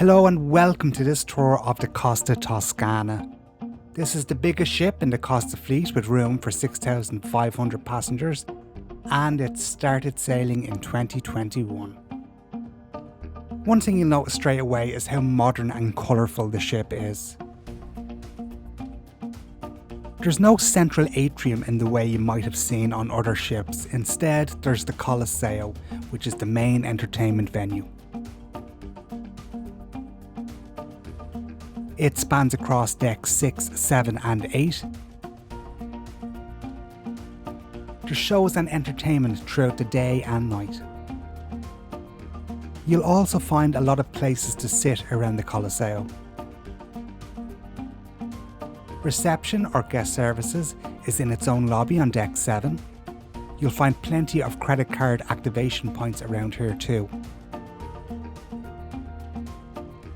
Hello and welcome to this tour of the Costa Toscana. This is the biggest ship in the Costa fleet with room for 6,500 passengers, and it started sailing in 2021. One thing you'll notice straight away is how modern and colourful the ship is. There's no central atrium in the way you might have seen on other ships. Instead, there's the Colosseo, which is the main entertainment venue. It spans across decks 6, 7 and 8. There's shows and entertainment throughout the day and night. You'll also find a lot of places to sit around the Colosseo. Reception or guest services is in its own lobby on deck 7. You'll find plenty of credit card activation points around here too.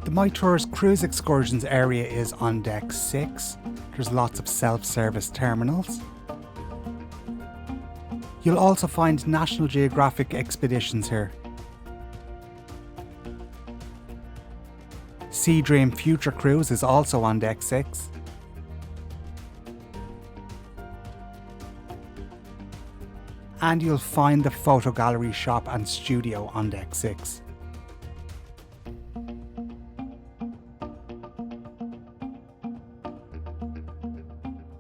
The My Tours cruise excursions area is on deck 6. There's lots of self-service terminals. You'll also find National Geographic expeditions here. Sea Dream Future Cruise is also on deck 6. And you'll find the photo gallery shop and studio on deck 6.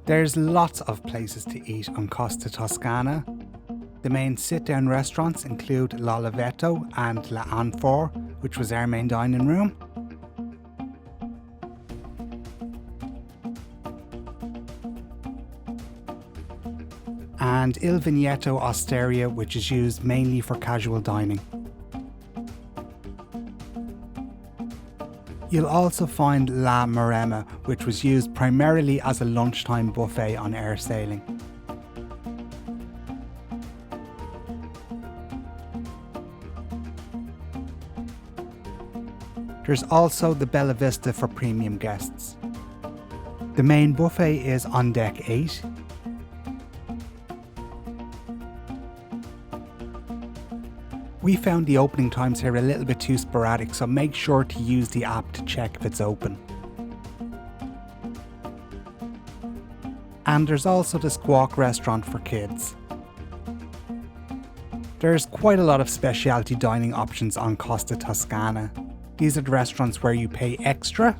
There's lots of places to eat on Costa Toscana. The main sit-down restaurants include L'Oliveto and L'Anfor, which was our main dining room. And Il Vigneto Osteria, which is used mainly for casual dining. You'll also find La Maremma, which was used primarily as a lunchtime buffet on air sailing. There's also the Bella Vista for premium guests. The main buffet is on deck 8. We found the opening times here a little bit too sporadic, so make sure to use the app to check if it's open. And there's also the Squawk restaurant for kids. There's quite a lot of specialty dining options on Costa Toscana. These are the restaurants where you pay extra.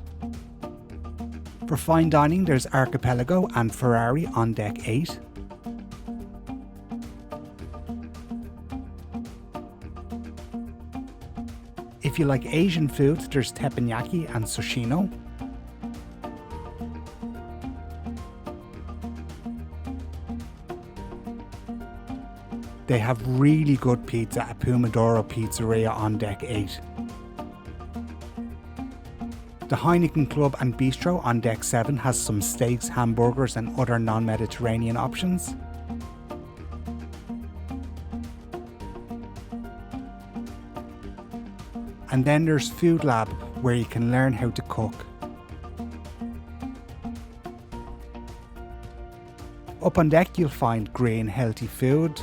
For fine dining, there's Archipelago and Ferrari on deck 8. If you like Asian food, there's teppanyaki and sushino. They have really good pizza at Pomodoro Pizzeria on deck 8. The Heineken Club and Bistro on deck 7 has some steaks, hamburgers and other non-Mediterranean options. And then there's Food Lab, where you can learn how to cook. Up on deck you'll find green healthy food.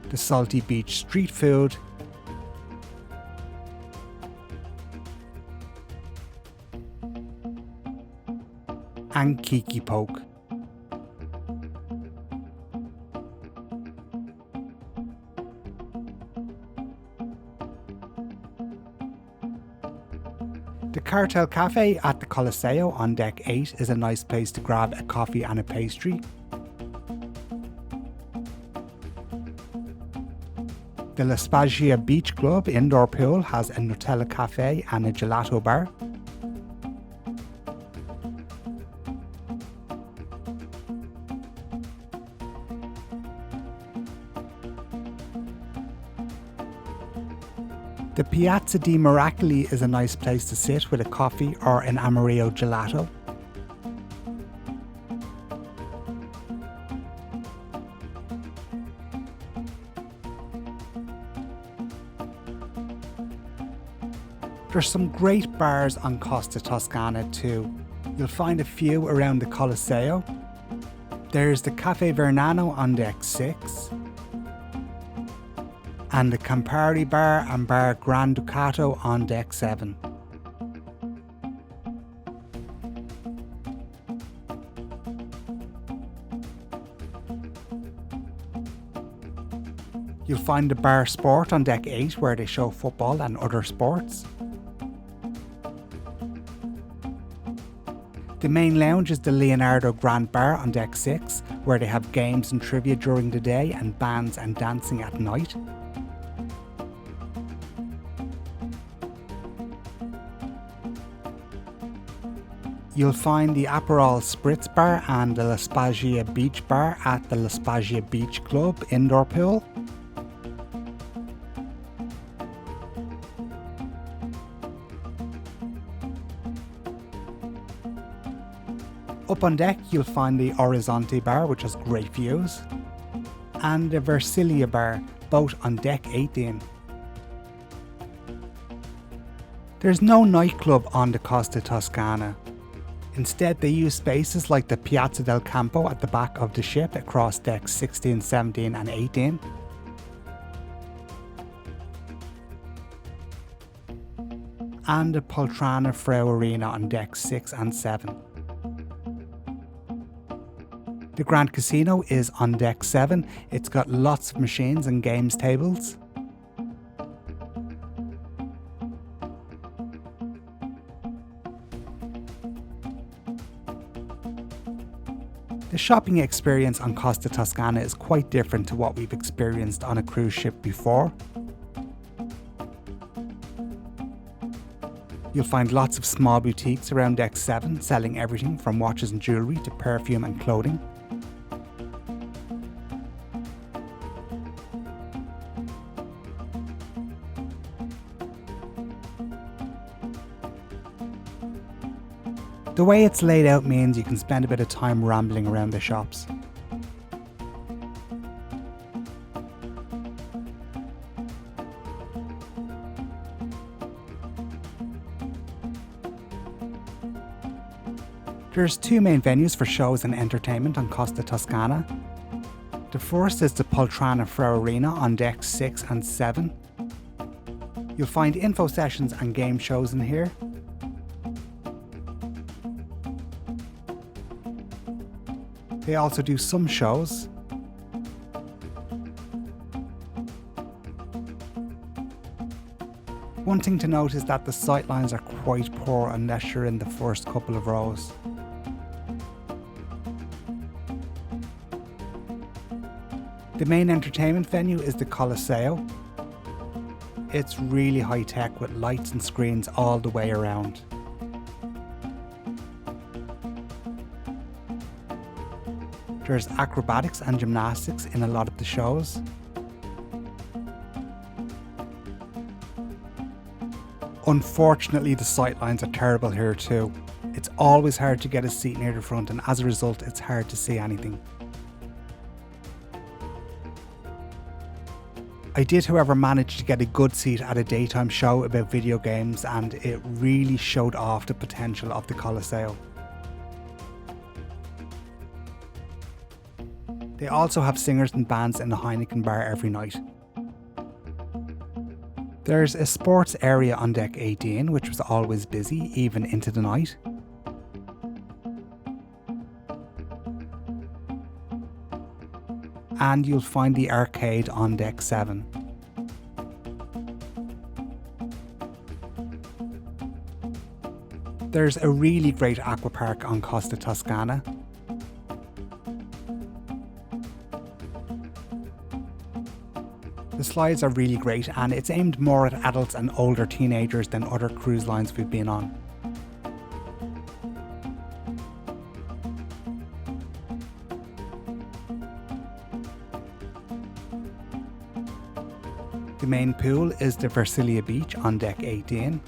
The Salty Beach street food. And Kiki Poke. The Cartel Cafe at the Colosseo on deck 8 is a nice place to grab a coffee and a pastry. The La Spagna Beach Club indoor pool has a Nutella cafe and a gelato bar. The Piazza di Miracoli is a nice place to sit with a coffee or an Amarillo gelato. There's some great bars on Costa Toscana too. You'll find a few around the Colosseo. There's the Cafe Vernano on deck 6. and the Campari bar and bar Granducato on deck 7. You'll find the bar sport on deck 8 where they show football and other sports. The main lounge is the Leonardo Grand Bar on deck 6 where they have games and trivia during the day and bands and dancing at night. You'll find the Aperol Spritz Bar and the La Spagna Beach Bar at the La Spagna Beach Club indoor pool. Up on deck you'll find the Orizzonte Bar, which has great views, and the Versilia Bar, both on deck 18. There's no nightclub on the Costa Toscana. Instead they use spaces like the Piazza del Campo at the back of the ship across decks 16, 17 and 18. And the Poltrona Frau Arena on decks 6 and 7. The Grand Casino is on deck 7. It's got lots of machines and games tables. The shopping experience on Costa Toscana is quite different to what we've experienced on a cruise ship before. You'll find lots of small boutiques around deck 7 selling everything from watches and jewellery to perfume and clothing. The way it's laid out means you can spend a bit of time rambling around the shops. There's two main venues for shows and entertainment on Costa Toscana. The first is the Poltrona Frau Arena on decks 6 and 7. You'll find info sessions and game shows in here. They also do some shows. One thing to note is that the sightlines are quite poor unless you're in the first couple of rows. The main entertainment venue is the Colosseo. It's really high tech with lights and screens all the way around. There's acrobatics and gymnastics in a lot of the shows. Unfortunately, the sightlines are terrible here too. It's always hard to get a seat near the front, and as a result, it's hard to see anything. I did, however, manage to get a good seat at a daytime show about video games, and it really showed off the potential of the Colosseo. They also have singers and bands in the Heineken bar every night. There's a sports area on deck 18, which was always busy, even into the night. And you'll find the arcade on deck 7. There's a really great aquapark on Costa Toscana. The slides are really great, and it's aimed more at adults and older teenagers than other cruise lines we've been on. The main pool is the Versilia Beach on deck 18.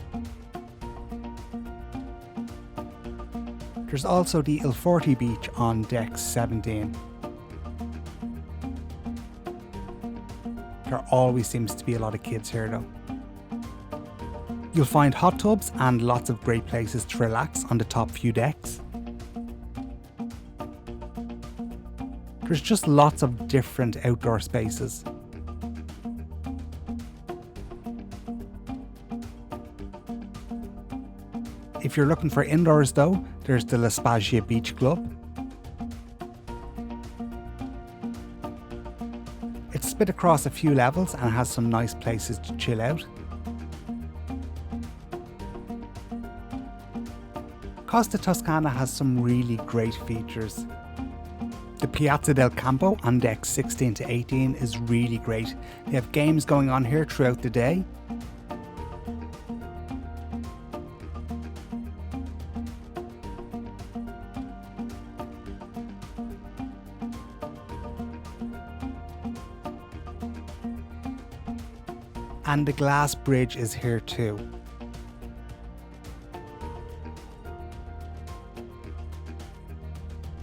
There's also the Il Forte Beach on deck 17. There always seems to be a lot of kids here though. You'll find hot tubs and lots of great places to relax on the top few decks. There's just lots of different outdoor spaces. If you're looking for indoors though, there's the La Spezia Beach Club. It's split across a few levels and has some nice places to chill out. Costa Toscana has some really great features. The Piazza del Campo on decks 16 to 18 is really great. They have games going on here throughout the day. And the glass bridge is here too.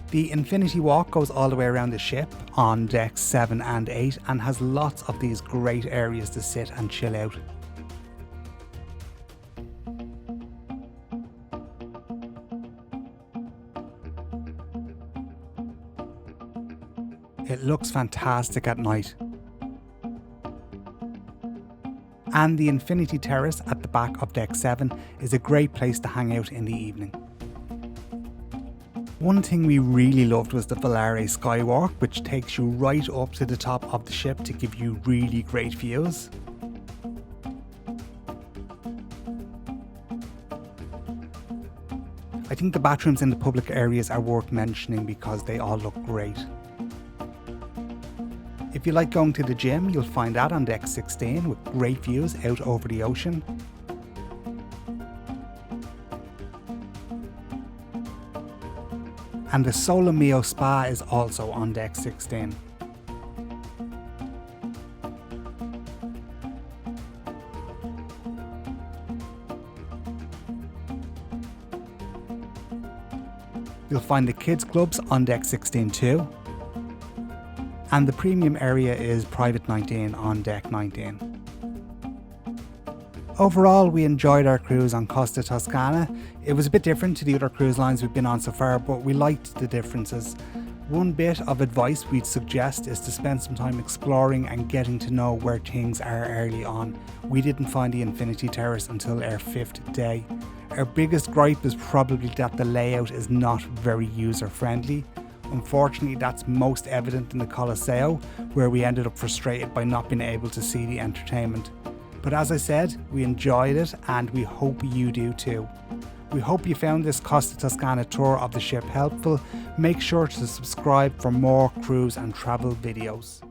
The Infinity Walk goes all the way around the ship on decks 7 and 8 and has lots of these great areas to sit and chill out. It looks fantastic at night. And the Infinity Terrace at the back of deck 7 is a great place to hang out in the evening. One thing we really loved was the Volare Skywalk, which takes you right up to the top of the ship to give you really great views. I think the bathrooms in the public areas are worth mentioning because they all look great. If you like going to the gym, you'll find that on deck 16 with great views out over the ocean. And the Colosseo Spa is also on deck 16. You'll find the kids clubs on deck 16 too. And the premium area is private 19 on deck 19. Overall, we enjoyed our cruise on Costa Toscana. It was a bit different to the other cruise lines we've been on so far, but we liked the differences. One bit of advice we'd suggest is to spend some time exploring and getting to know where things are early on. We didn't find the Infinity Terrace until our 5th day. Our biggest gripe is probably that the layout is not very user friendly. Unfortunately, that's most evident in the Colosseo, where we ended up frustrated by not being able to see the entertainment. But as I said, we enjoyed it and we hope you do too. We hope you found this Costa Toscana tour of the ship helpful. Make sure to subscribe for more cruise and travel videos.